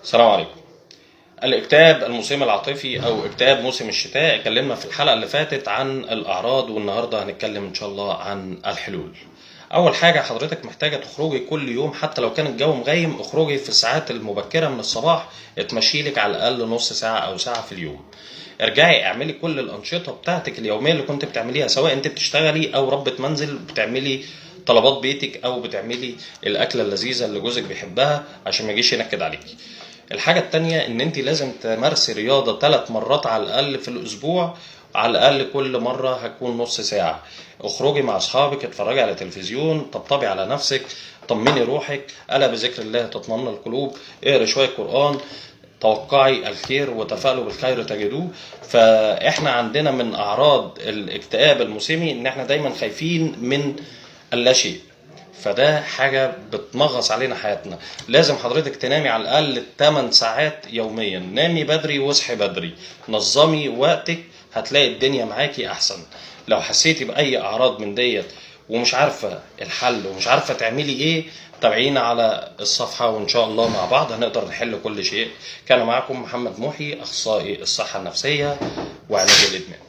السلام عليكم. الاكتئاب الموسمي العاطفي او اكتئاب موسم الشتاء، اتكلمنا في الحلقة اللي فاتت عن الاعراض، والنهاردة هنتكلم ان شاء الله عن الحلول. اول حاجة حضرتك محتاجة تخرجي كل يوم، حتى لو كان الجو مغيم اخرجي في الساعات المبكرة من الصباح، اتمشي لك على الاقل نص ساعة او ساعة في اليوم. ارجعي اعملي كل الانشطة بتاعتك اليومية اللي كنت بتعمليها، سواء انت بتشتغلي او ربة منزل بتعملي طلبات بيتك او بتعملي الاكلة اللذيذة اللي جوزك بيحبها عشان ما يجيش ينكد عليكي. الحاجة التانية ان انت لازم تمارسي رياضة 3 مرات على الاقل في الاسبوع، على الاقل كل مرة هتكون نص ساعة. اخرجي مع اصحابك، اتفرجي على تلفزيون، طبطبي على نفسك، طمني روحك، الا بذكر الله تطمئن القلوب، اقري شوية قرآن، توقعي الخير وتفائلوا بالخير تجدوه. فاحنا عندنا من اعراض الاكتئاب الموسمي ان احنا دايما خايفين من اللاشيء، فده حاجة بتمغص علينا حياتنا. لازم حضرتك تنامي على الأقل 8 ساعات يوميا، نامي بدري واصحي بدري، نظمي وقتك، هتلاقي الدنيا معاكي أحسن. لو حسيتي بأي أعراض من ديت ومش عارفة الحل ومش عارفة تعملي إيه، تابعينا على الصفحة وإن شاء الله مع بعض هنقدر نحل كل شيء. كان معكم محمد محي، أخصائي الصحة النفسية وعلاج الإدمان.